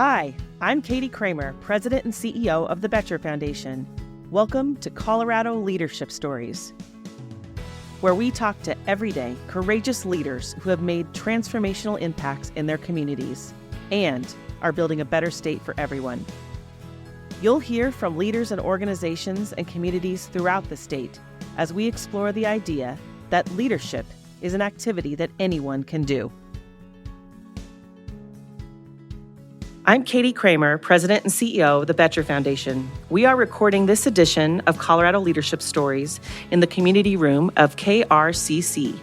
Hi, I'm Katie Kramer, President and CEO of the Boettcher Foundation. Welcome to Colorado Leadership Stories, where we talk to everyday, courageous leaders who have made transformational impacts in their communities and are building a better state for everyone. You'll hear from leaders and organizations and communities throughout the state as we explore the idea that leadership is an activity that anyone can do. I'm Katie Kramer, President and CEO of the Boettcher Foundation. We are recording this edition of Colorado Leadership Stories in the community room of KRCC,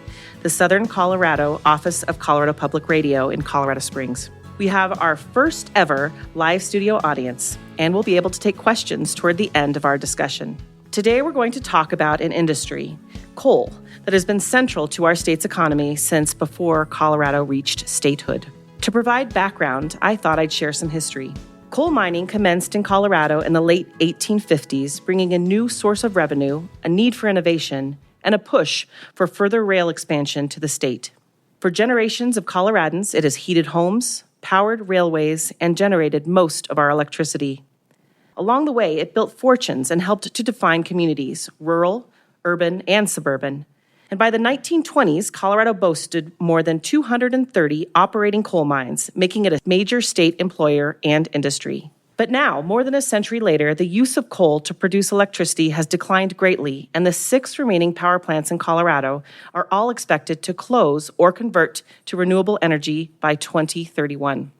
the Southern Colorado Office of Colorado Public Radio in Colorado Springs. We have our first ever live studio audience, and we'll be able to take questions toward the end of our discussion. Today, we're going to talk about an industry, coal, that has been central to our state's economy since before Colorado reached statehood. To provide background, I thought I'd share some history. Coal mining commenced in Colorado in the late 1850s, bringing a new source of revenue, a need for innovation, and a push for further rail expansion to the state. For generations of Coloradans, it has heated homes, powered railways, and generated most of our electricity. Along the way, it built fortunes and helped to define communities, rural, urban, and suburban. And by the 1920s, Colorado boasted more than 230 operating coal mines, making it a major state employer and industry. But now, more than a century later, the use of coal to produce electricity has declined greatly, and the 6 remaining power plants in Colorado are all expected to close or convert to renewable energy by 2031.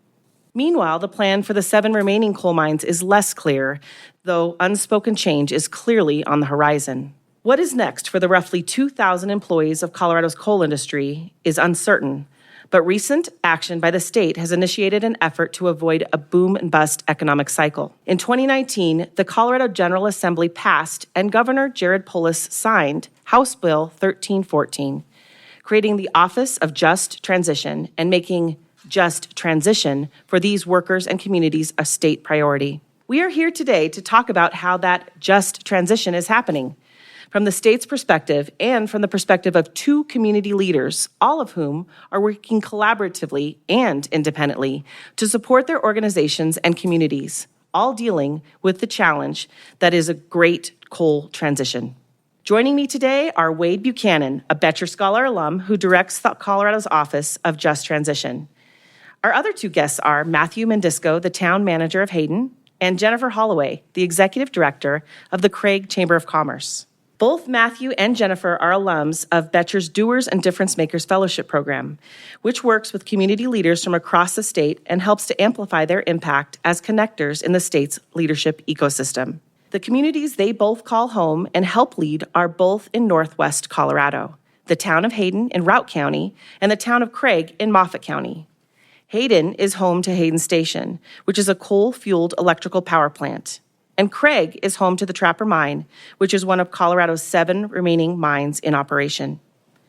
Meanwhile, the plan for the 7 remaining coal mines is less clear, though unspoken change is clearly on the horizon. What is next for the roughly 2,000 employees of Colorado's coal industry is uncertain, but recent action by the state has initiated an effort to avoid a boom and bust economic cycle. In 2019, the Colorado General Assembly passed and Governor Jared Polis signed House Bill 1314, creating the Office of Just Transition and making just transition for these workers and communities a state priority. We are here today to talk about how that just transition is happening, from the state's perspective and from the perspective of 2 community leaders, all of whom are working collaboratively and independently to support their organizations and communities, all dealing with the challenge that is a great coal transition. Joining me today are Wade Buchanan, a Boettcher Scholar alum who directs Colorado's Office of Just Transition. Our other 2 guests are Matthew Mendisco, the town manager of Hayden, and Jennifer Holloway, the executive director of the Craig Chamber of Commerce. Both Matthew and Jennifer are alums of Boettcher's Doers and Difference Makers Fellowship Program, which works with community leaders from across the state and helps to amplify their impact as connectors in the state's leadership ecosystem. The communities they both call home and help lead are both in northwest Colorado, the town of Hayden in Routt County and the town of Craig in Moffett County. Hayden is home to Hayden Station, which is a coal-fueled electrical power plant. And Craig is home to the Trapper Mine, which is one of Colorado's 7 remaining mines in operation.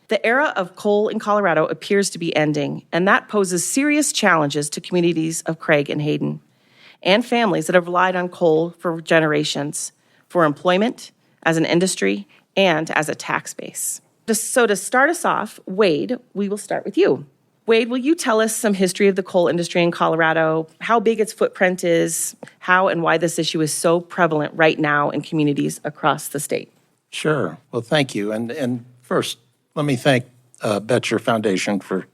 The era of coal in Colorado appears to be ending, and that poses serious challenges to communities of Craig and Hayden, and families that have relied on coal for generations, for employment, as an industry, and as a tax base. So to start us off, Wade, we will start with you. Wade, will you tell us some history of the coal industry in Colorado, how big its footprint is, how and why this issue is so prevalent right now in communities across the state? Sure. Well, thank you. And first, let me thank Boettcher Foundation for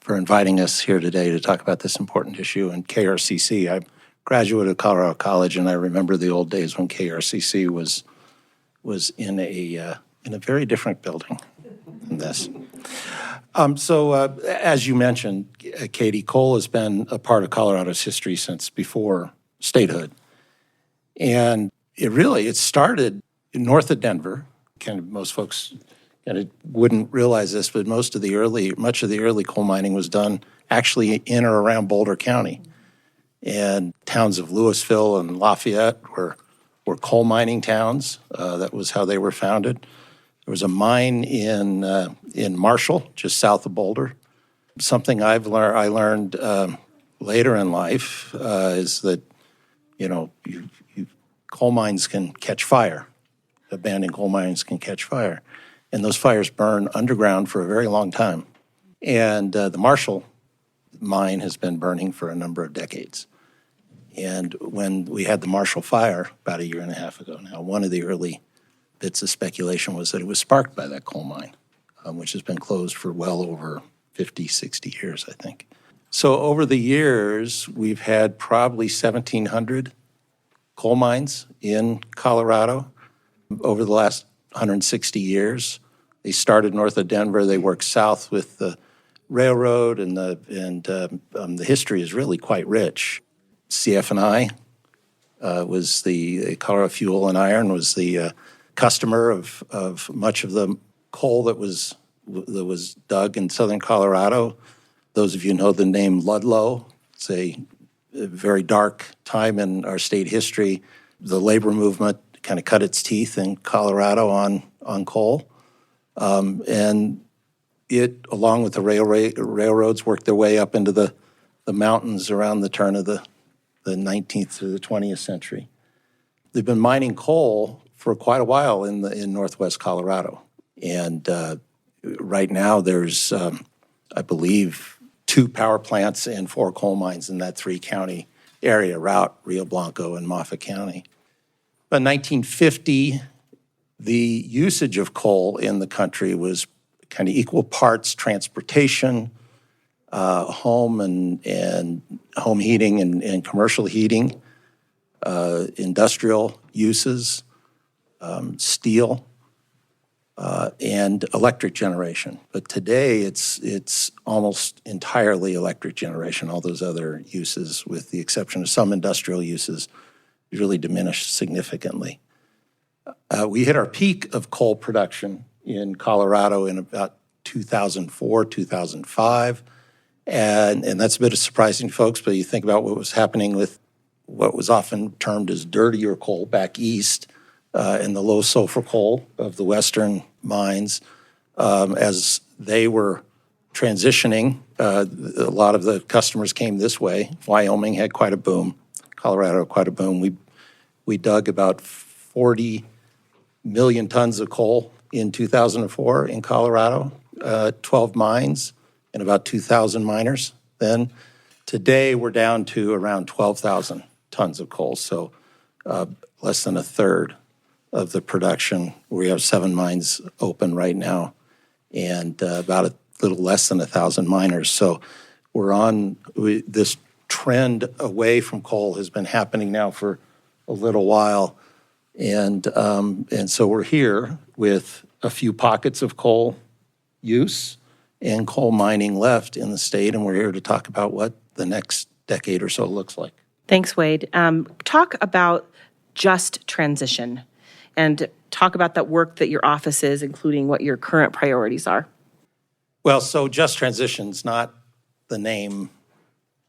inviting us here today to talk about this important issue. And KRCC, I'm a graduate of Colorado College, and I remember the old days when KRCC was in a very different building than this. As you mentioned, Katie, coal has been a part of Colorado's history since before statehood. And it started north of Denver. Most folks wouldn't realize this, but much of the early coal mining was done actually in or around Boulder County. And towns of Louisville and Lafayette were coal mining towns. That was how they were founded. There was a mine in Marshall, just south of Boulder. Something I learned later in life is that coal mines can catch fire. Abandoned coal mines can catch fire, and those fires burn underground for a very long time. And the Marshall mine has been burning for a number of decades. And when we had the Marshall Fire about a year and a half ago now, one of the early bits of speculation was that it was sparked by that coal mine, which has been closed for well over 50, 60 years, I think. So over the years, we've had probably 1,700 coal mines in Colorado over the last 160 years. They started north of Denver. They worked south with the railroad, and the history is really quite rich. CF&I was the Colorado Fuel and Iron was the customer of much of the coal that was dug in southern Colorado. Those of you know the name Ludlow. It's a very dark time in our state history. The labor movement kind of cut its teeth in Colorado on coal. And it, along with the railroads, worked their way up into the mountains around the turn of the 19th to the 20th century. They've been mining coal for quite a while in northwest Colorado. And right now there's, I believe, 2 power plants and 4 coal mines in that 3-county area, Routt, Rio Blanco, and Moffat County. By 1950, the usage of coal in the country was kind of equal parts transportation, home and home heating and commercial heating, industrial uses, steel, and electric generation. But today it's almost entirely electric generation. All those other uses, with the exception of some industrial uses, really diminished significantly. We hit our peak of coal production in Colorado in about 2004, 2005. And that's a bit surprising to folks, but you think about what was happening with what was often termed as dirtier coal back east, and the low sulfur coal of the western mines. As they were transitioning, a lot of the customers came this way. Wyoming had quite a boom. Colorado had quite a boom. We dug about 40 million tons of coal in 2004 in Colorado, 12 mines and about 2,000 miners then. Today, we're down to around 12,000 tons of coal, so less than a third of the production. We have 7 mines open right now and about a little less than 1,000 miners. So we're on this trend away from coal has been happening now for a little while. And so we're here with a few pockets of coal use and coal mining left in the state, and we're here to talk about what the next decade or so looks like. Thanks, Wade. Talk about just transition and talk about that work that your office is, including what your current priorities are. Well, so just transition's not the name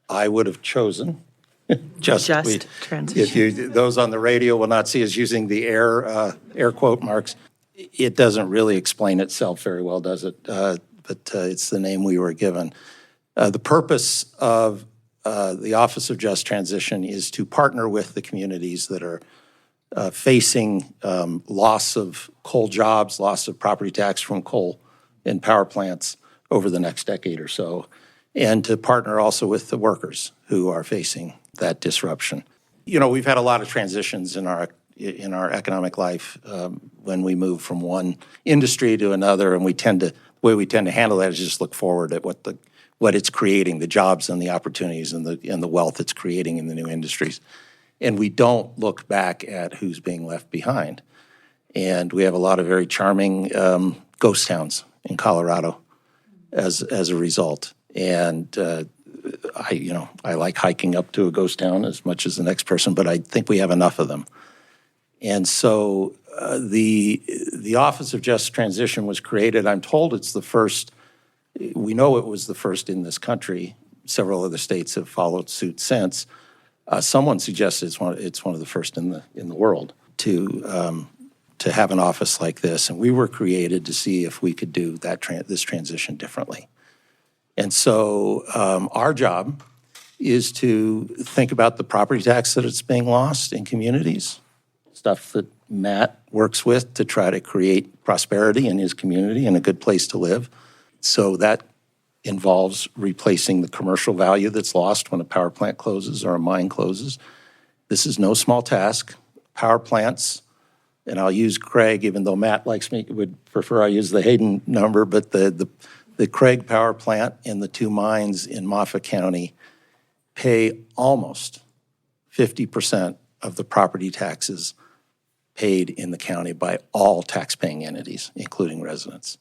I would have chosen. Just transition. Those on the radio will not see us using the air quote marks. It doesn't really explain itself very well, does it? But it's the name we were given. The purpose of the Office of Just Transition is to partner with the communities that are facing loss of coal jobs, loss of property tax from coal and power plants over the next decade or so, and to partner also with the workers who are facing that disruption. You know, we've had a lot of transitions in our economic life when we move from one industry to another, and the way we tend to handle that is just look forward at what it's creating, the jobs and the opportunities and the wealth it's creating in the new industries. And we don't look back at who's being left behind. And we have a lot of very charming ghost towns in Colorado as a result. And I like hiking up to a ghost town as much as the next person, but I think we have enough of them. And so the Office of Just Transition was created. I'm told it's the first. We know it was the first in this country. Several other states have followed suit since. Someone suggested it's one of the first in the world to have an office like this, and we were created to see if we could do this transition differently. And so our job is to think about the property tax that it's being lost in communities, stuff that Matt works with to try to create prosperity in his community and a good place to live. So that involves replacing the commercial value that's lost when a power plant closes or a mine closes. This is no small task. Power plants, and I'll use Craig, even though Matt would prefer I use the Hayden number, but the Craig power plant and the two mines in Moffat County pay almost 50% of the property taxes paid in the county by all tax-paying entities, including residents.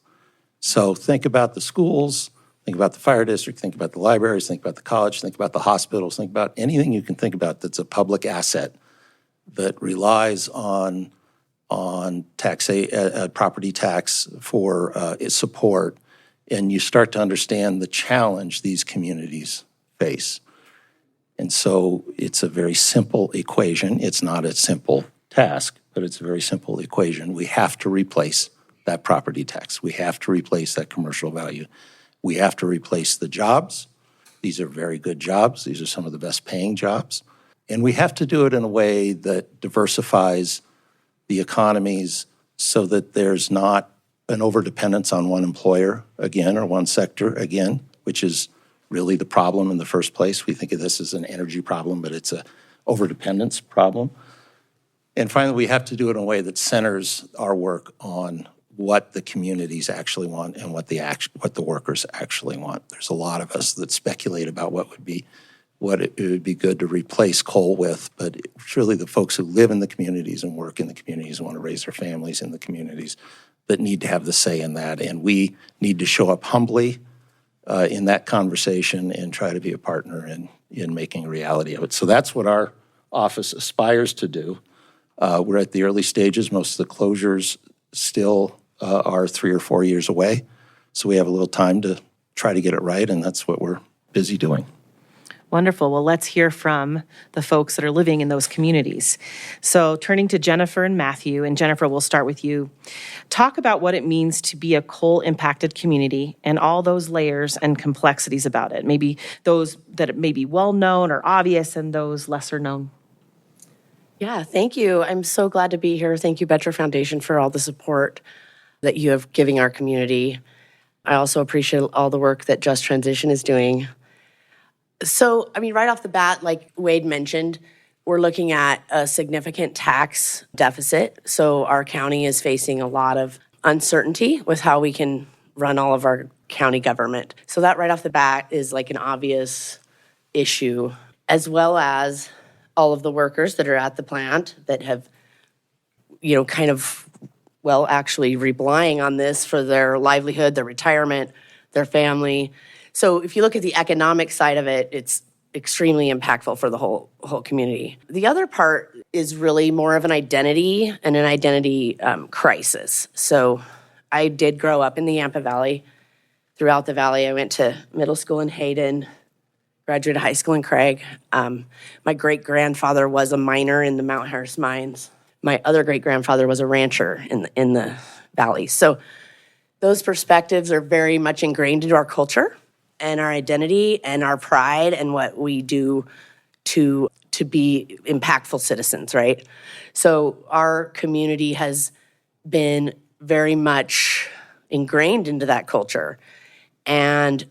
So think about the schools, think about the fire district, think about the libraries, think about the college, think about the hospitals, think about anything you can think about that's a public asset that relies on property tax for its support, and you start to understand the challenge these communities face. And so it's a very simple equation. It's not a simple task, but it's a very simple equation. We have to replace that property tax. We have to replace that commercial value. We have to replace the jobs. These are very good jobs. These are some of the best paying jobs. And we have to do it in a way that diversifies the economies so that there's not an overdependence on one employer again, or one sector again, which is really the problem in the first place. We think of this as an energy problem, but it's an overdependence problem. And finally, we have to do it in a way that centers our work on what the communities actually want and what the workers actually want. There's a lot of us that speculate about what it would be good to replace coal with, but it's really the folks who live in the communities and work in the communities and want to raise their families in the communities that need to have the say in that. And we need to show up humbly in that conversation and try to be a partner in making a reality of it. So that's what our office aspires to do. We're at the early stages. Most of the closures still are 3 or 4 years away. So we have a little time to try to get it right, and that's what we're busy doing. Wonderful. Well, let's hear from the folks that are living in those communities. So turning to Jennifer and Matthew, and Jennifer, we'll start with you. Talk about what it means to be a coal-impacted community and all those layers and complexities about it. Maybe those that may be well-known or obvious and those lesser known. Yeah, thank you. I'm so glad to be here. Thank you, Boettcher Foundation, for all the support that you have giving our community. I also appreciate all the work that Just Transition is doing. So, right off the bat, like Wade mentioned, we're looking at a significant tax deficit. So our county is facing a lot of uncertainty with how we can run all of our county government. So that right off the bat is like an obvious issue, as well as all of the workers that are at the plant that have, actually relying on this for their livelihood, their retirement, their family. So if you look at the economic side of it, it's extremely impactful for the whole community. The other part is really more of an identity and an identity crisis. So I did grow up in the Yampa Valley. Throughout the valley, I went to middle school in Hayden, graduated high school in Craig. My great-grandfather was a miner in the Mount Harris mines. My other great-grandfather was a rancher in the valley. So those perspectives are very much ingrained into our culture and our identity and our pride and what we do to be impactful citizens, right? So our community has been very much ingrained into that culture and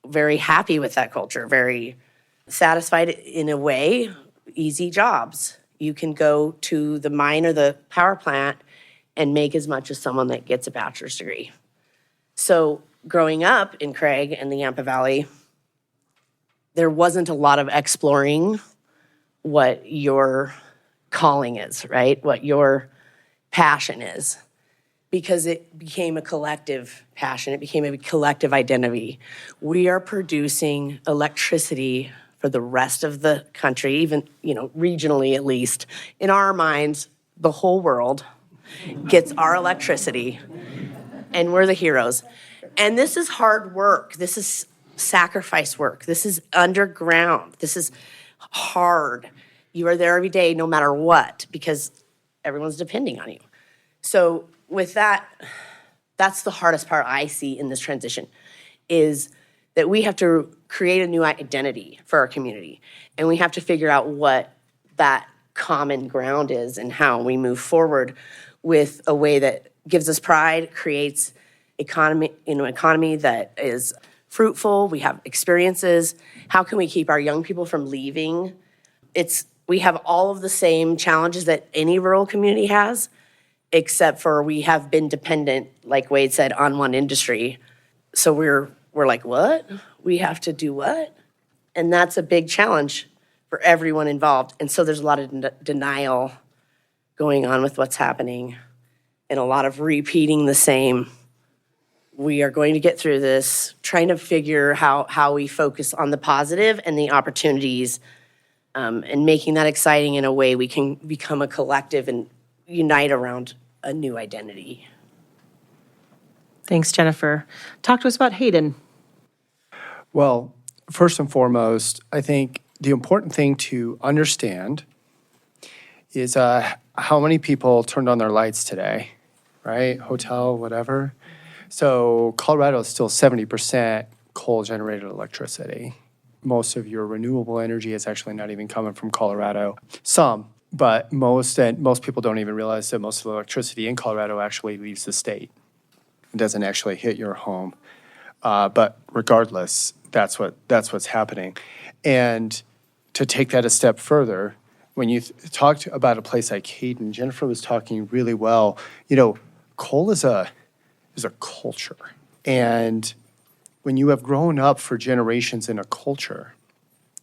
very happy with that culture, very satisfied in a way, easy jobs. You can go to the mine or the power plant and make as much as someone that gets a bachelor's degree. So growing up in Craig and the Yampa Valley, there wasn't a lot of exploring what your calling is, right? What your passion is, because it became a collective passion. It became a collective identity. We are producing electricity for the rest of the country, even, regionally at least. In our minds, the whole world gets our electricity, and we're the heroes. And this is hard work. This is sacrifice work. This is underground. This is hard. You are there every day no matter what, because everyone's depending on you. So with that, that's the hardest part I see in this transition, is that we have to create a new identity for our community. And we have to figure out what that common ground is and how we move forward with a way that gives us pride, creates economy that is fruitful. We have experiences. How can we keep our young people from leaving? It's We have all of the same challenges that any rural community has, except for we have been dependent, like Wade said, on one industry. So we're like, what? We have to do what? And that's a big challenge for everyone involved. And so there's a lot of denial going on with what's happening and a lot of repeating the same. We are going to get through this, trying to figure how we focus on the positive and the opportunities, and making that exciting in a way we can become a collective and unite around a new identity. Thanks, Jennifer. Talk to us about Hayden. Well, first and foremost, I think the important thing to understand is how many people turned on their lights today, right? Hotel, whatever. So Colorado is still 70% coal-generated electricity. Most of your renewable energy is actually not even coming from Colorado. Some, but most people don't even realize that most of the electricity in Colorado actually leaves the state. It doesn't actually hit your home. But regardless, that's what's happening. And to take that a step further, when you talked about a place like Hayden, Jennifer was talking really well. Coal is a culture. And when you have grown up for generations in a culture,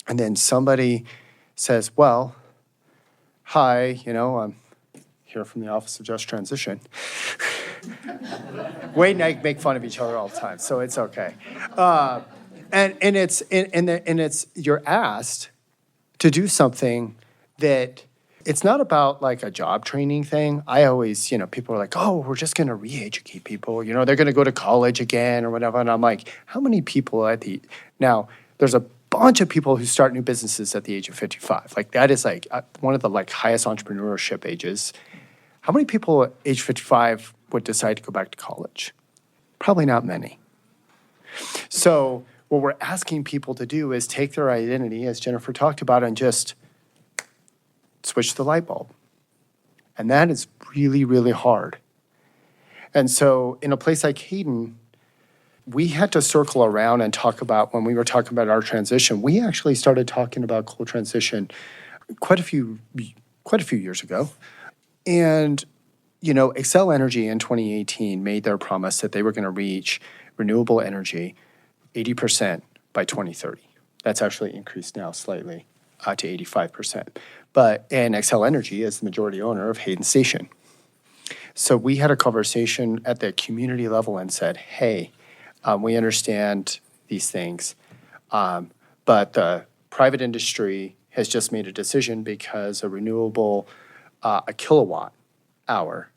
and then somebody says, well, hi, I'm here from the Office of Just Transition. Wade and I make fun of each other all the time, so it's okay. And it's you're asked to do something that it's not about like a job training thing. I always, people are like, oh, we're just going to re-educate people. They're going to go to college again or whatever. And I'm like, how many people now there's a bunch of people who start new businesses at the age of 55. Like that is like one of the like highest entrepreneurship ages. How many people at age 55 would decide to go back to college? Probably not many. So what we're asking people to do is take their identity, as Jennifer talked about, and just switch the light bulb. And that is really, really hard. And so in a place like Hayden, we had to circle around and talk about, when we were talking about our transition, we actually started talking about coal transition quite a few years ago. And, Xcel Energy in 2018 made their promise that they were going to reach renewable energy 80% by 2030. That's actually increased now slightly to 85%. And Xcel Energy is the majority owner of Hayden Station. So we had a conversation at the community level and said, hey, we understand these things, but the private industry has just made a decision because a kilowatt hour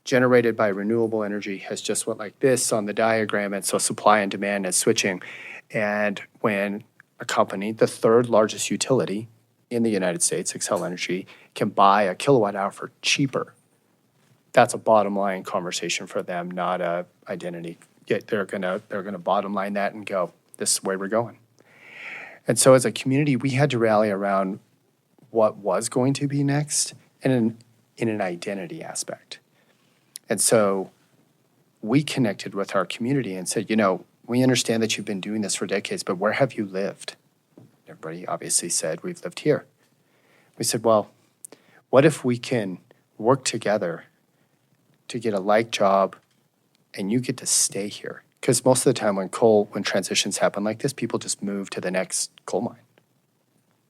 generated by renewable energy has just went like this on the diagram, and so supply and demand is switching. And when a company, the third largest utility in the United States, Xcel Energy, can buy a kilowatt hour for cheaper, that's a bottom line conversation for them, not a identity. Yet they're gonna bottom line that and go, this is where we're going. And so as a community, we had to rally around what was going to be next in an identity aspect. And so we connected with our community and said, we understand that you've been doing this for decades, but where have you lived? Everybody obviously said, we've lived here. We said, well, what if we can work together to get a like job and you get to stay here? Because most of the time when transitions happen like this, people just move to the next coal mine.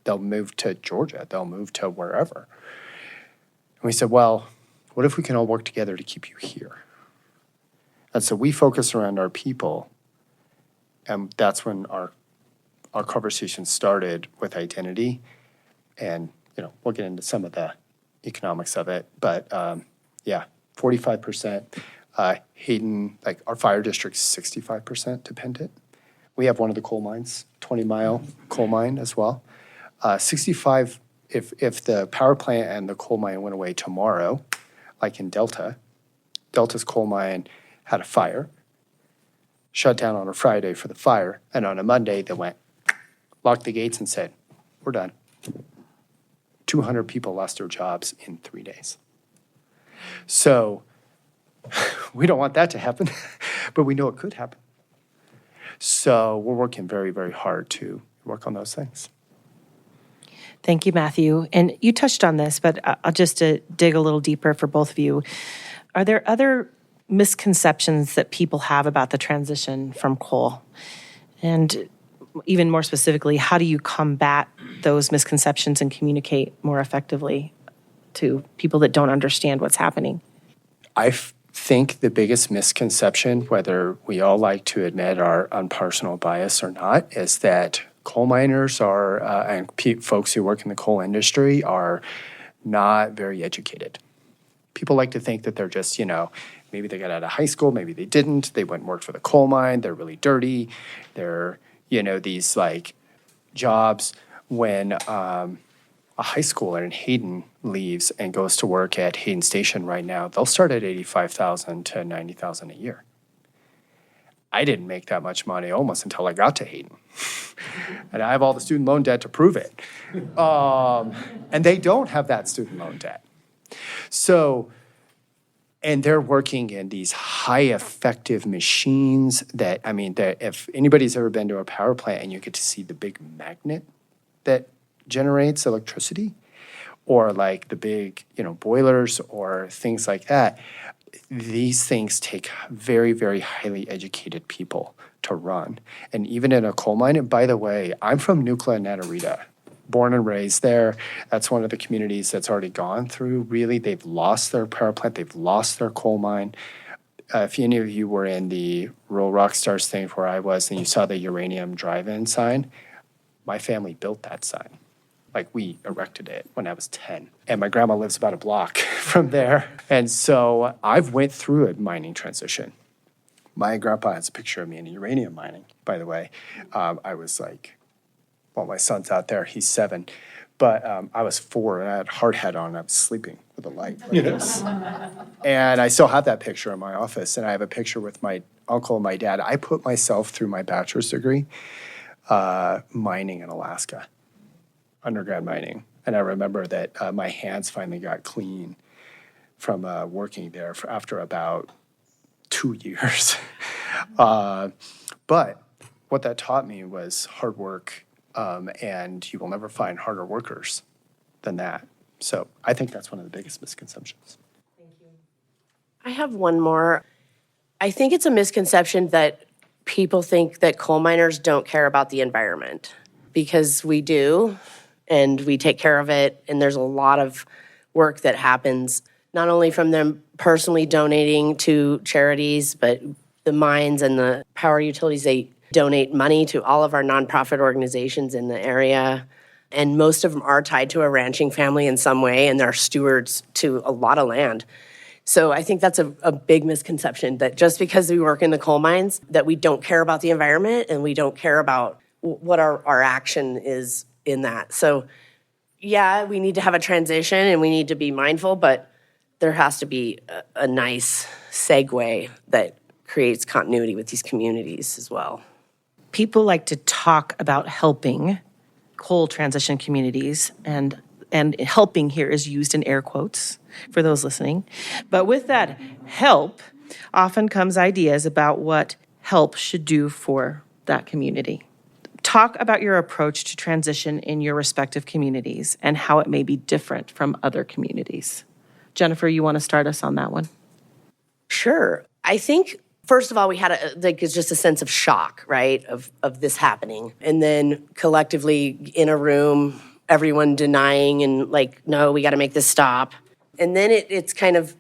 They'll move to Georgia. They'll move to wherever. And we said, well, what if we can all work together to keep you here? And so we focus around our people, and that's when our conversation started with identity. And, we'll get into some of the economics of it. But, 45%. Hayden, like our fire district's 65% dependent. We have one of the coal mines, 20-mile coal mine as well. 65, if the power plant and the coal mine went away tomorrow, like in Delta's coal mine had a fire, shut down on a Friday for the fire, and on a Monday they went, locked the gates and said, we're done. 200 people lost their jobs in 3 days. So we don't want that to happen, but we know it could happen. So we're working very, very hard to work on those things. Thank you, Matthew. And you touched on this, but I'll just dig a little deeper for both of you. Are there other misconceptions that people have about the transition from coal? And even more specifically, how do you combat those misconceptions and communicate more effectively to people that don't understand what's happening? I think the biggest misconception, whether we all like to admit our own personal bias or not, is that coal miners are, and folks who work in the coal industry are not very educated. People like to think that they're just, maybe they got out of high school, maybe they didn't, they went and worked for the coal mine, they're really dirty, they're, these like jobs when a high schooler in Hayden leaves and goes to work at Hayden Station right now, they'll start at $85,000 to $90,000 a year. I didn't make that much money almost until I got to Hayden. And I have all the student loan debt to prove it. And they don't have that student loan debt. So, and they're working in these high effective machines that if anybody's ever been to a power plant and you get to see the big magnet that generates electricity, or like the big, boilers or things like that, these things take very, very highly educated people to run. And even in a coal mine, and by the way, I'm from Nucla and Natarita, born and raised there. That's one of the communities that's already gone through, really. They've lost their power plant. They've lost their coal mine. If any of you were in the Rural Rockstars thing where I was and you saw the uranium drive-in sign, my family built that sign. Like, we erected it when I was 10. And my grandma lives about a block from there. And so I've went through a mining transition. My grandpa has a picture of me in uranium mining, by the way. I was like, well, my son's out there. He's 7. But I was 4, and I had a hard hat on. And I was sleeping with a light like this. And I still have that picture in my office. And I have a picture with my uncle and my dad. I put myself through my bachelor's degree mining in Alaska. Underground mining. And I remember that my hands finally got clean from working there after about 2 years. But what that taught me was hard work, and you will never find harder workers than that. So I think that's one of the biggest misconceptions. Thank you. I have one more. I think it's a misconception that people think that coal miners don't care about the environment, because we do. And we take care of it, and there's a lot of work that happens, not only from them personally donating to charities, but the mines and the power utilities, they donate money to all of our nonprofit organizations in the area. And most of them are tied to a ranching family in some way, and they're stewards to a lot of land. So I think that's a big misconception, that just because we work in the coal mines, that we don't care about the environment and we don't care about what our action is in that. So yeah, we need to have a transition and we need to be mindful, but there has to be a nice segue that creates continuity with these communities as well. People like to talk about helping coal transition communities, and helping here is used in air quotes for those listening. But with that help often comes ideas about what help should do for that community. Talk about your approach to transition in your respective communities and how it may be different from other communities. Jennifer, you want to start us on that one? Sure. I think, first of all, we had just a sense of shock, right, of this happening. And then collectively in a room, everyone denying and like, no, we got to make this stop. And then it's kind of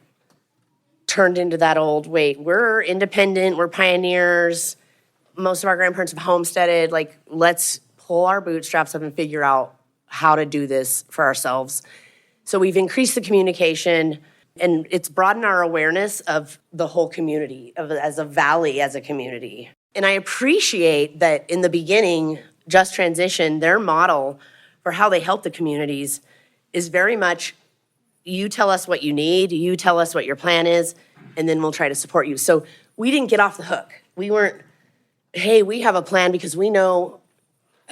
turned into that old, wait, we're independent, we're pioneers. Most of our grandparents have homesteaded, like, let's pull our bootstraps up and figure out how to do this for ourselves. So we've increased the communication, and it's broadened our awareness of the whole community, as a valley, as a community. And I appreciate that in the beginning, Just Transition, their model for how they help the communities is very much, you tell us what you need, you tell us what your plan is, and then we'll try to support you. So we didn't get off the hook. We weren't, hey, we have a plan because we know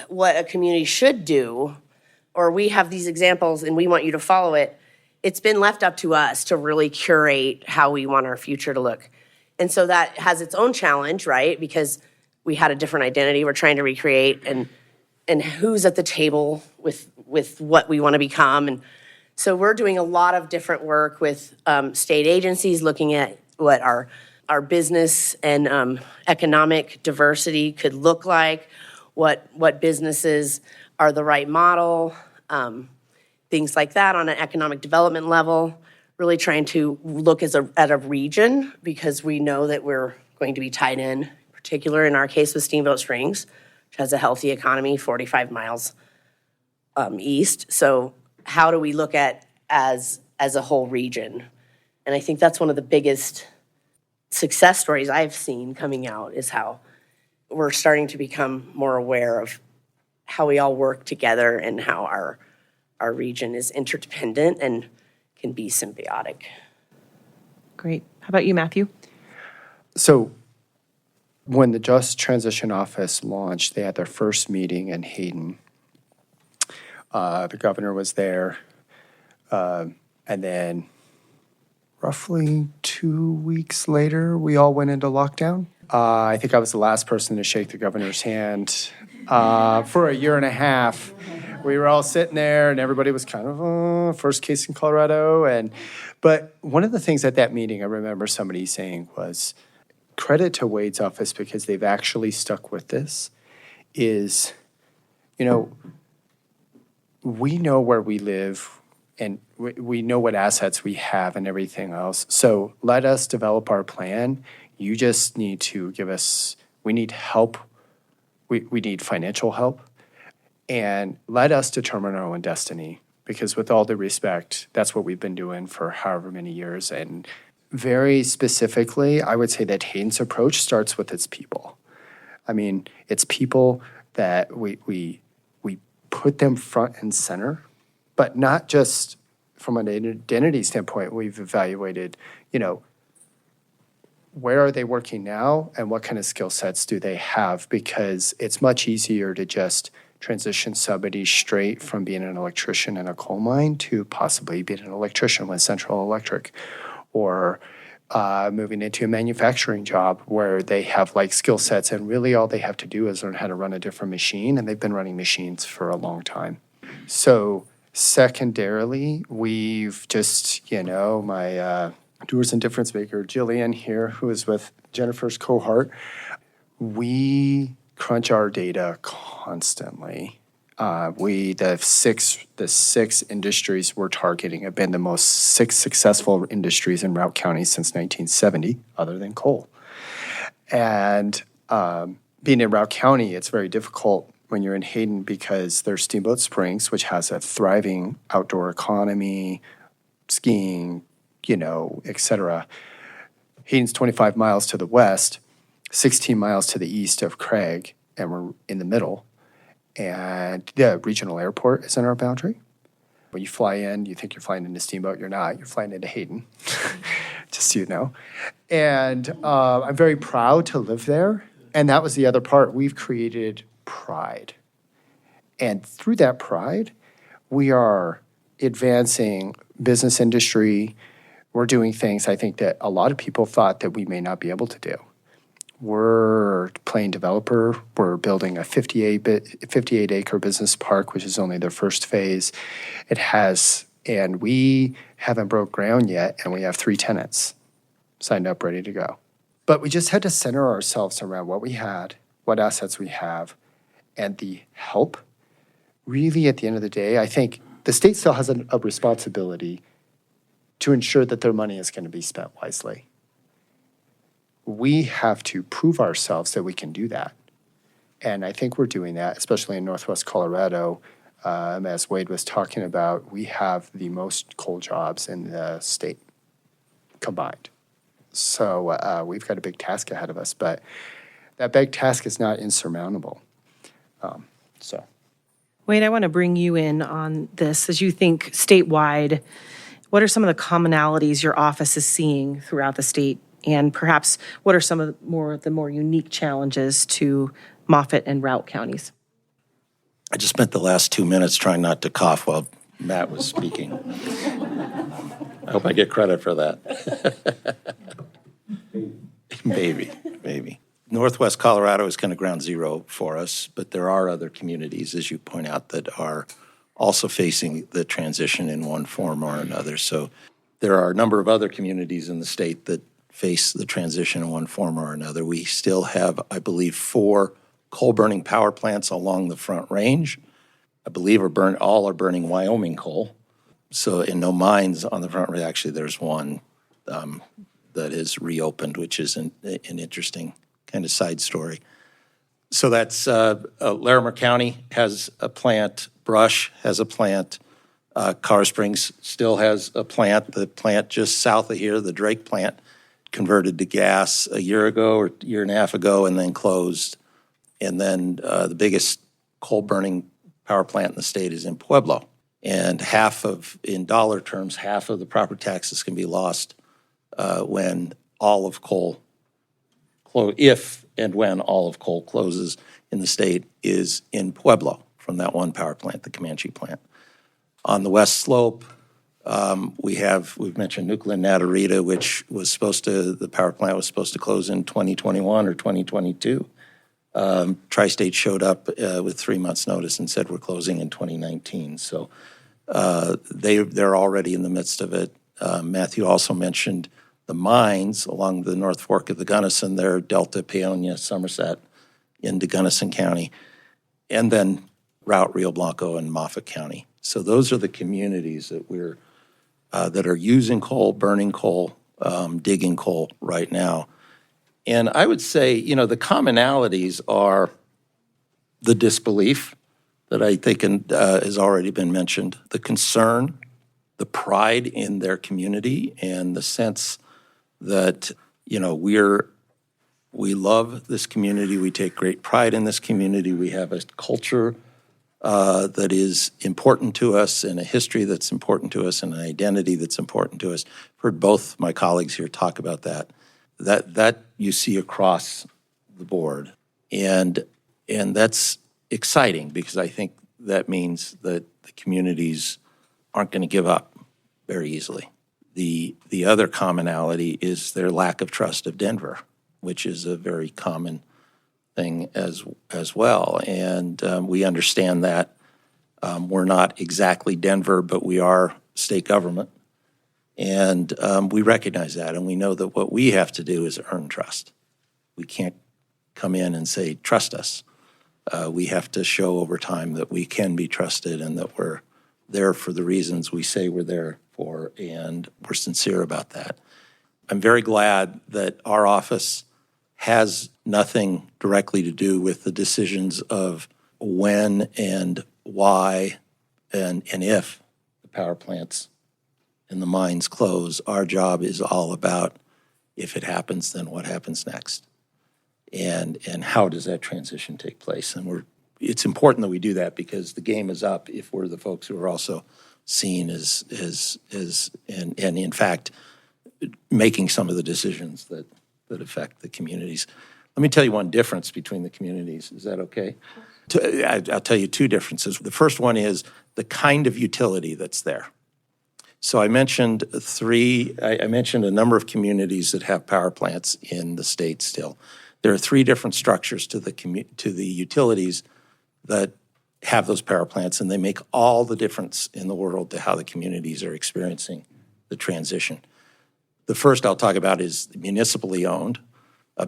what a community should do, or we have these examples and we want you to follow it. It's been left up to us to really curate how we want our future to look. And so that has its own challenge, right? Because we had a different identity we're trying to recreate, and who's at the table with with what we want to become. And so we're doing a lot of different work with state agencies, looking at what our business and economic diversity could look like, what businesses are the right model, things like that on an economic development level, really trying to look at a region, because we know that we're going to be tied in particular in our case with Steamboat Springs, which has a healthy economy 45 miles east. So how do we look at as a whole region? And I think that's one of the biggest success stories I've seen coming out, is how we're starting to become more aware of how we all work together and how our region is interdependent and can be symbiotic. Great. How about you, Matthew? So when the Just Transition Office launched, they had their first meeting in Hayden. The governor was there. And then roughly 2 weeks later, we all went into lockdown. I think I was the last person to shake the governor's hand for a year and a half. We were all sitting there, and everybody was kind of, first case in Colorado. But one of the things at that meeting, I remember somebody saying was, credit to Wade's office, because they've actually stuck with this, is, we know where we live, and we know what assets we have and everything else. So let us develop our plan. You just need to give us, we need help. We need financial help. And let us determine our own destiny, because with all due respect, that's what we've been doing for however many years. And very specifically, I would say that Hayden's approach starts with its people. I mean, it's people that we put them front and center, but not just from an identity standpoint. We've evaluated, where are they working now and what kind of skill sets do they have? Because it's much easier to just transition somebody straight from being an electrician in a coal mine to possibly being an electrician with Central Electric, or moving into a manufacturing job where they have like skill sets, and really all they have to do is learn how to run a different machine, and they've been running machines for a long time. So secondarily, we've just, my doers and difference maker, Jillian here, who is with Jennifer's cohort, we crunch our data constantly. The six industries we're targeting have been the six successful industries in Routt County since 1970, other than coal. And being in Routt County, it's very difficult when you're in Hayden, because there's Steamboat Springs, which has a thriving outdoor economy, skiing, et cetera. Hayden's 25 miles to the west, 16 miles to the east of Craig, and we're in the middle. And the regional airport is in our boundary. When you fly in, you think you're flying into Steamboat. You're not. You're flying into Hayden, just so you know. And I'm very proud to live there. And that was the other part. We've created pride. And through that pride, we are advancing business industry. We're doing things, I think, that a lot of people thought that we may not be able to do. We're playing developer. We're building a 58-acre business park, which is only their first phase. And we haven't broke ground yet, and we have 3 tenants signed up, ready to go. But we just had to center ourselves around what we had, what assets we have, and the help. Really, at the end of the day, I think the state still has a responsibility to ensure that their money is going to be spent wisely. We have to prove ourselves that we can do that. And I think we're doing that, especially in Northwest Colorado. As Wade was talking about, we have the most coal jobs in the state combined. So we've got a big task ahead of us, but that big task is not insurmountable. Wade, I want to bring you in on this. As you think statewide, what are some of the commonalities your office is seeing throughout the state? And perhaps what are some of the more unique challenges to Moffett and Routt counties? I just spent the last 2 minutes trying not to cough while Matt was speaking. I hope I get credit for that. Maybe. Northwest Colorado is kind of ground zero for us, but there are other communities, as you point out, that are also facing the transition in one form or another. So there are a number of other communities in the state that face the transition in one form or another. We still have, I believe, 4 coal-burning power plants along the Front Range. I believe all are burning Wyoming coal. So, and no mines on the Front Range. Actually, there's one that is reopened, which is an interesting kind of side story. So that's Larimer County has a plant, Brush has a plant, Colorado Springs still has a plant. The plant just south of here, the Drake plant, converted to gas a year ago or a year and a half ago and then closed. And then the biggest coal-burning power plant in the state is in Pueblo. And in dollar terms, half of the property taxes can be lost when all of coal, if and when all of coal closes in the state, is in Pueblo from that one power plant, the Comanche plant. On the west slope, we've mentioned Nuclear Natarita, which the power plant was supposed to close in 2021 or 2022. Tri-State showed up with 3 months' notice and said we're closing in 2019. So they're already in the midst of it. Matthew also mentioned the mines along the North Fork of the Gunnison, there, Delta, Paonia, Somerset, into Gunnison County, and then Route Rio Blanco and Moffat County. So those are the communities that are using coal, burning coal, digging coal right now. And I would say, the commonalities are the disbelief that I think has already been mentioned, the concern, the pride in their community, and the sense that, we love this community, we take great pride in this community, we have a culture that is important to us, and a history that's important to us, and an identity that's important to us. I've heard both my colleagues here talk about that. That you see across the board. And that's exciting because I think that means that the communities aren't going to give up very easily. The other commonality is their lack of trust of Denver, which is a very common thing as well. And we understand that we're not exactly Denver, but we are state government. And we recognize that, and we know that what we have to do is earn trust. We can't come in and say, trust us. We have to show over time that we can be trusted and that we're there for the reasons we say we're there for, and we're sincere about that. I'm very glad that our office has nothing directly to do with the decisions of when and why and if the power plants and the mines close. Our job is all about, if it happens, then what happens next? And how does that transition take place? And it's important that we do that because the game is up if we're the folks who are also seen as and in fact, making some of the decisions that affect the communities. Let me tell you one difference between the communities. Is that okay? I'll tell you 2 differences. The first one is the kind of utility that's there. So I mentioned a number of communities that have power plants in the state still. There are 3 different structures to the utilities that have those power plants, and they make all the difference in the world to how the communities are experiencing the transition. The first I'll talk about is municipally owned,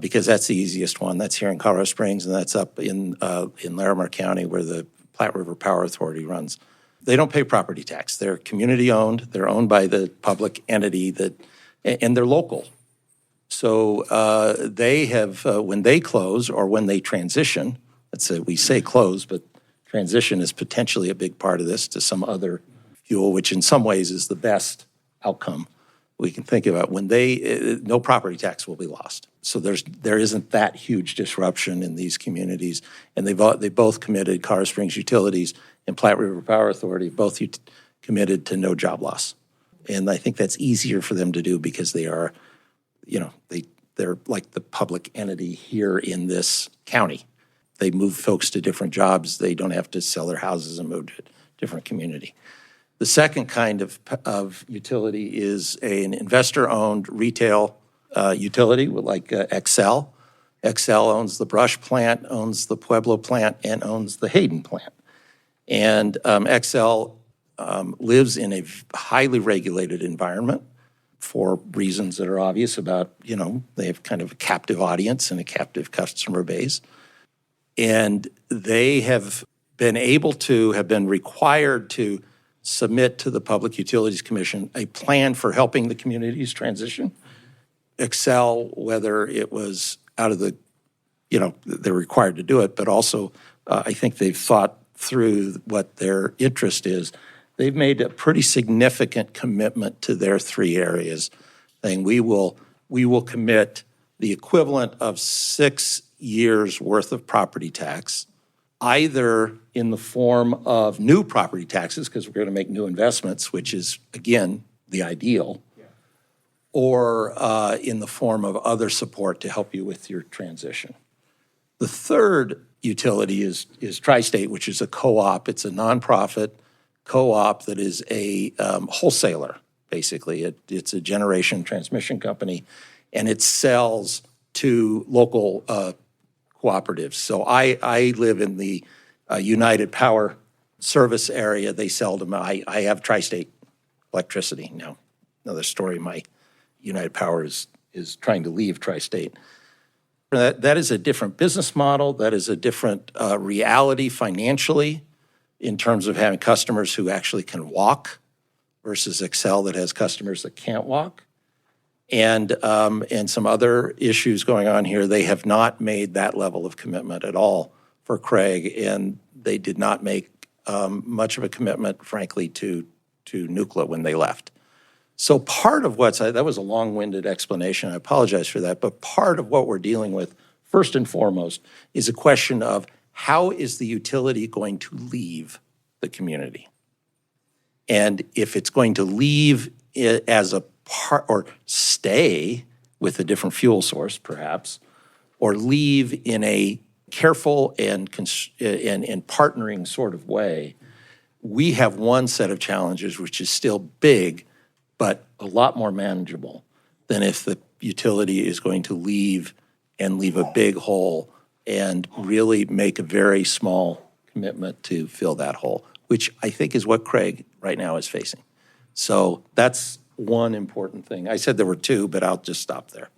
because that's the easiest one. That's here in Colorado Springs, and that's up in Larimer County where the Platte River Power Authority runs. They don't pay property tax. They're community-owned. They're owned by the public entity and they're local. So they have, when they close or when they transition, we say close, but transition is potentially a big part of this to some other fuel, which in some ways is the best outcome we can think about. When no property tax will be lost. So there isn't that huge disruption in these communities. And they both committed, Colorado Springs Utilities and Platte River Power Authority, both committed to no job loss. And I think that's easier for them to do because they are, they're like the public entity here in this county. They move folks to different jobs. They don't have to sell their houses and move to a different community. The second kind of utility is an investor-owned retail utility like Xcel. Xcel owns the Brush plant, owns the Pueblo plant, and owns the Hayden plant. And Excel lives in a highly regulated environment for reasons that are obvious about, they have kind of a captive audience and a captive customer base. And they have been required to submit to the Public Utilities Commission a plan for helping the communities transition. Excel, whether it was out of the, they're required to do it, but also I think they've thought through what their interest is. They've made a pretty significant commitment to their three areas, saying we will commit the equivalent of 6 years worth of property tax, either in the form of new property taxes, because we're going to make new investments, which is, again, the ideal, or in the form of other support to help you with your transition. The third utility is Tri-State, which is a co-op. It's a nonprofit co-op that is a wholesaler, basically. It's a generation transmission company, and it sells to local cooperatives. So I live in the United Power service area. They sell to I have Tri-State electricity. Now, another story, my United Power is trying to leave Tri-State. That is a different business model. That is a different reality financially in terms of having customers who actually can walk versus Excel that has customers that can't walk. And some other issues going on here. They have not made that level of commitment at all for Craig, and they did not make much of a commitment, frankly, to Nuclear when they left. So part of that was a long-winded explanation. I apologize for that, but part of what we're dealing with, first and foremost, is a question of how is the utility going to leave the community? And if it's going to leave it as a part or stay with a different fuel source, perhaps, or leave in a careful and partnering sort of way, we have one set of challenges which is still big, but a lot more manageable than if the utility is going to leave a big hole and really make a very small commitment to fill that hole, which I think is what Craig right now is facing. So that's one important thing. I said there were two, but I'll just stop there.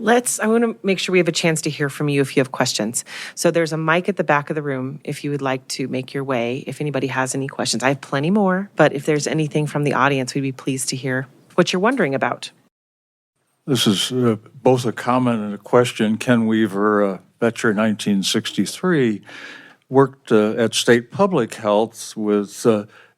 I want to make sure we have a chance to hear from you if you have questions. So there's a mic at the back of the room if you would like to make your way, if anybody has any questions. I have plenty more, but if there's anything from the audience, we'd be pleased to hear what you're wondering about. This is both a comment and a question. Ken Weaver, Boettcher, 1963, worked at State Public Health with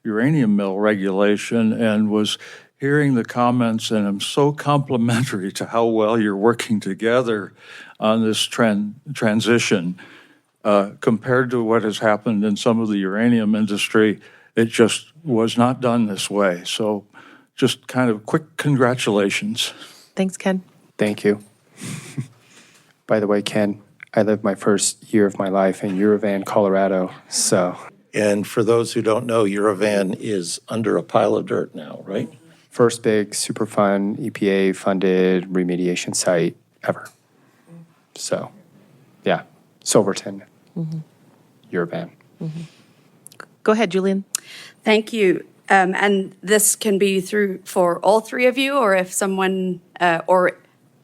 uranium mill regulation and was hearing the comments, and I'm so complimentary to how well you're working together on this transition. Compared to what has happened in some of the uranium industry, it just was not done this way. So just kind of quick congratulations. Thanks, Ken. Thank you. By the way, Ken, I lived my first year of my life in Uravan, Colorado, so. And for those who don't know, Uravan is under a pile of dirt now, right? First big Superfund EPA-funded remediation site ever. So, yeah, Silverton, Uravan. Go ahead, Julian. Thank you. And this can be for all three of you, or if someone, or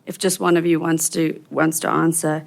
if just one of you wants to answer.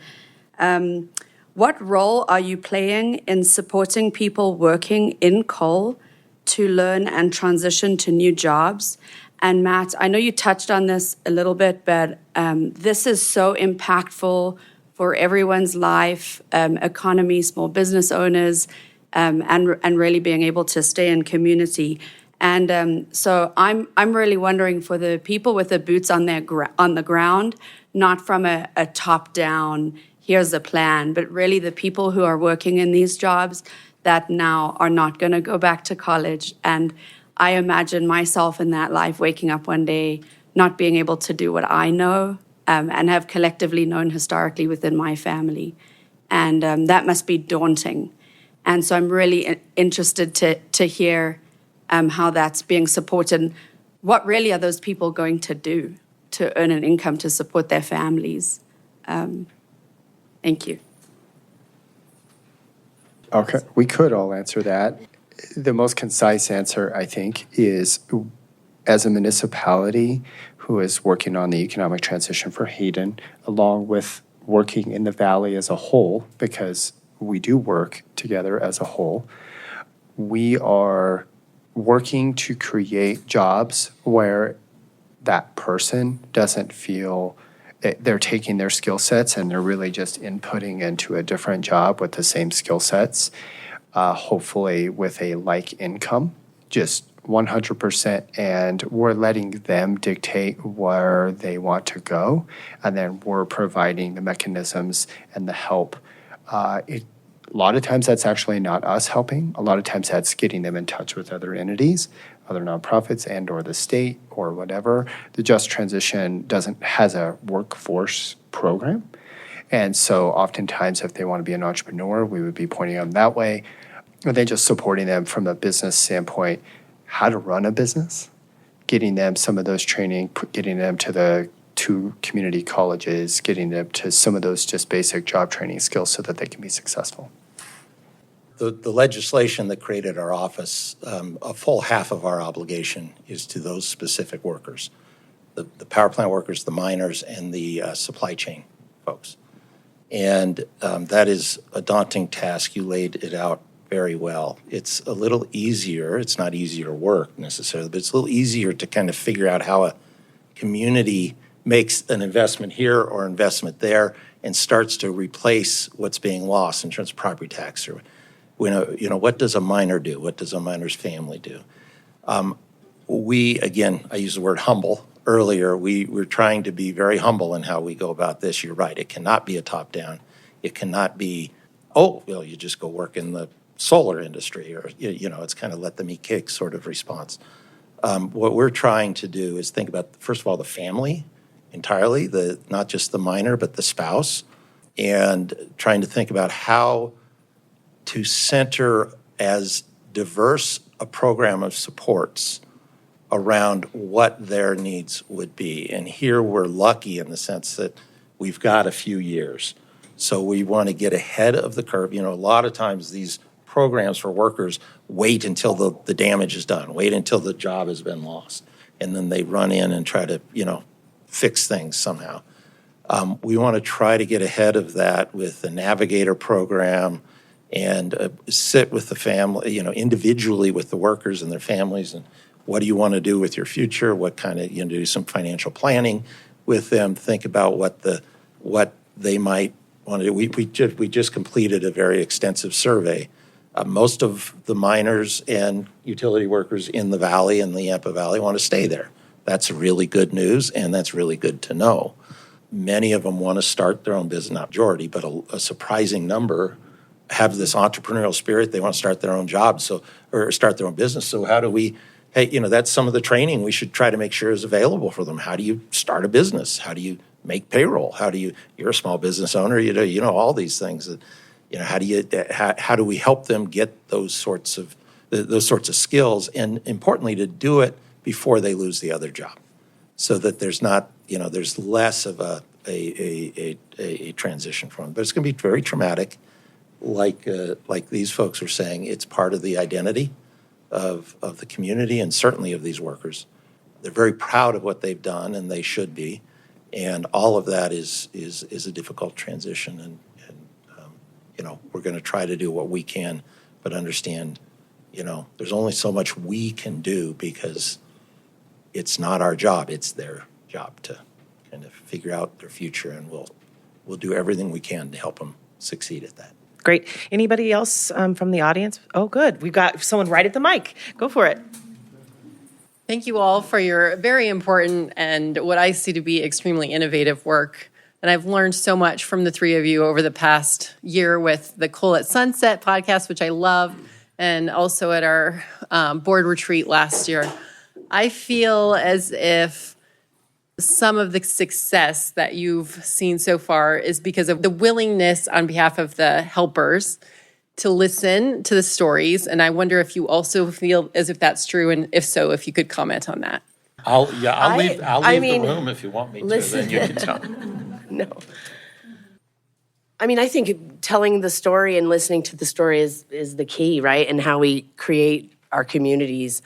What role are you playing in supporting people working in coal to learn and transition to new jobs? And Matt, I know you touched on this a little bit, but this is so impactful for everyone's life, economy, small business owners, and really being able to stay in community. And so I'm really wondering for the people with the boots on the ground, not from a top-down, here's a plan, but really the people who are working in these jobs that now are not going to go back to college. And I imagine myself in that life, waking up one day, not being able to do what I know and have collectively known historically within my family. And that must be daunting. And so I'm really interested to hear how that's being supported. What really are those people going to do to earn an income to support their families? Thank you. Okay, we could all answer that. The most concise answer, I think, is as a municipality who is working on the economic transition for Hayden, along with working in the valley as a whole, because we do work together as a whole, we are working to create jobs where that person doesn't feel they're taking their skill sets and they're really just inputting into a different job with the same skill sets, hopefully with a like income, just 100%. And we're letting them dictate where they want to go. And then we're providing the mechanisms and the help. A lot of times that's actually not us helping. A lot of times that's getting them in touch with other entities, other nonprofits and or the state or whatever. The Just Transition has a workforce program. And so oftentimes if they want to be an entrepreneur, we would be pointing them that way. And then just supporting them from a business standpoint, how to run a business, getting them some of those training, getting them to the two community colleges, getting them to some of those just basic job training skills so that they can be successful. The legislation that created our office, a full half of our obligation is to those specific workers, the power plant workers, the miners, and the supply chain folks. And that is a daunting task. You laid it out very well. It's a little easier. It's not easier work necessarily, but it's a little easier to kind of figure out how a community makes an investment here or investment there and starts to replace what's being lost in terms of property tax or what does a miner do? What does a miner's family do? Again, I used the word humble earlier. We're trying to be very humble in how we go about this. You're right. It cannot be a top-down. It cannot be, you just go work in the solar industry or, it's kind of let them eat cake sort of response. What we're trying to do is think about, first of all, the family entirely, not just the miner, but the spouse, and trying to think about how to center as diverse a program of supports around what their needs would be. And here we're lucky in the sense that we've got a few years. So we want to get ahead of the curve. A lot of times these programs for workers wait until the damage is done, wait until the job has been lost, and then they run in and try to, fix things somehow. We want to try to get ahead of that with the Navigator program, and sit with the family, individually with the workers and their families, and what do you want to do with your future? What kind of, do some financial planning with them, think about what they might want to do. We just completed a very extensive survey. Most of the miners and utility workers in the valley, in the Yampa Valley, want to stay there. That's really good news, and that's really good to know. Many of them want to start their own business, not majority, but a surprising number have this entrepreneurial spirit. They want to start their own job, or start their own business. So how do we, that's some of the training we should try to make sure is available for them. How do you start a business? How do you make payroll? You're a small business owner, all these things. How do we help them get those sorts of skills, and importantly, to do it before they lose the other job, so that there's not, there's less of a transition for them. But it's going to be very traumatic. Like these folks are saying, it's part of the identity of the community and certainly of these workers. They're very proud of what they've done, and they should be. And all of that is a difficult transition. And we're going to try to do what we can, but understand, there's only so much we can do because it's not our job. It's their job to kind of figure out their future, and we'll do everything we can to help them succeed at that. Great. Anybody else from the audience? Oh, good. We've got someone right at the mic. Go for it. Thank you all for your very important and what I see to be extremely innovative work. And I've learned so much from the three of you over the past year with the Coal at Sunset podcast, which I love, and also at our board retreat last year. I feel as if some of the success that you've seen so far is because of the willingness on behalf of the helpers to listen to the stories. And I wonder if you also feel as if that's true, and if so, if you could comment on that. I'll leave the room if you want me to. Listen. Then you can tell. No. I mean, I think telling the story and listening to the story is the key, right? And how we create our communities.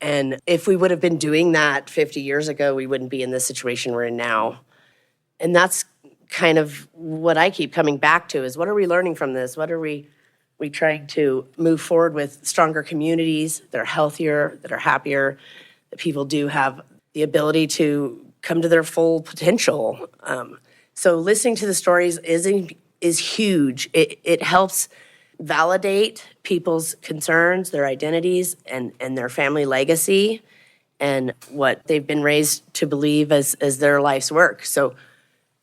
And if we would have been doing that 50 years ago, we wouldn't be in the situation we're in now. And that's kind of what I keep coming back to is what are we learning from this? What are we trying to move forward with stronger communities that are healthier, that are happier, that people do have the ability to come to their full potential. So listening to the stories is huge. It helps validate people's concerns, their identities, and their family legacy, and what they've been raised to believe as their life's work. So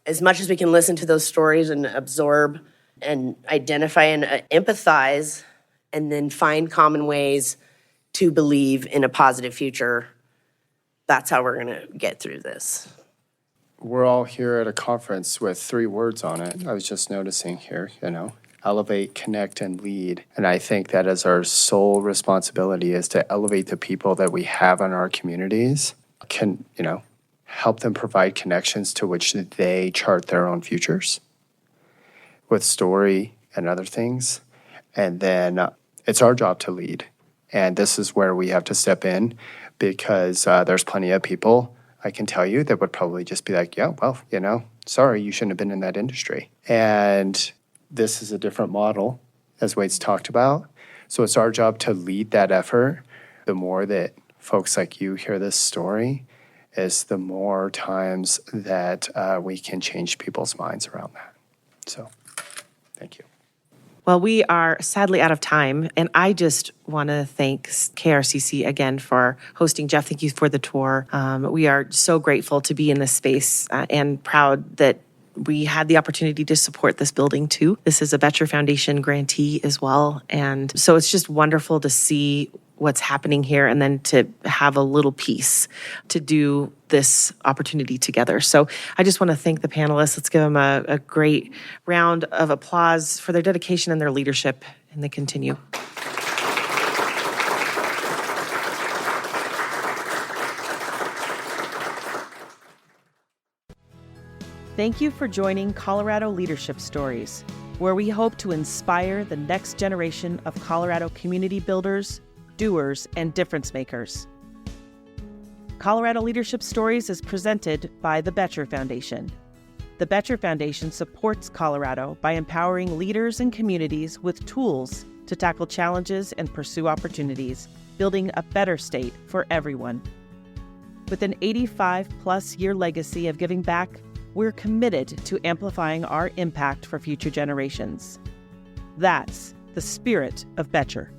as much as we can listen to those stories and absorb and identify and empathize, and then find common ways to believe in a positive future, that's how we're going to get through this. We're all here at a conference with 3 words on it. I was just noticing here, elevate, connect, and lead. And I think that is our sole responsibility is to elevate the people that we have in our communities, can, help them provide connections to which they chart their own futures with story and other things. And then it's our job to lead. And this is where we have to step in because there's plenty of people, I can tell you, that would probably just be like, yeah, well, sorry, you shouldn't have been in that industry. And this is a different model, as Wade's talked about. So it's our job to lead that effort. The more that folks like you hear this story, is the more times that we can change people's minds around that. So, thank you. Well, we are sadly out of time, and I just want to thank KRCC again for hosting. Jeff, thank you for the tour. We are so grateful to be in this space and proud that we had the opportunity to support this building too. This is a Boettcher Foundation grantee as well, and so it's just wonderful to see what's happening here and then to have a little piece to do this opportunity together. So I just want to thank the panelists. Let's give them a great round of applause for their dedication and their leadership, and they continue. Thank you for joining Colorado Leadership Stories, where we hope to inspire the next generation of Colorado community builders, doers, and difference makers. Colorado Leadership Stories is presented by the Boettcher Foundation. The Boettcher Foundation supports Colorado by empowering leaders and communities with tools to tackle challenges and pursue opportunities, building a better state for everyone. With an 85-plus year legacy of giving back, we're committed to amplifying our impact for future generations. That's the spirit of Boettcher.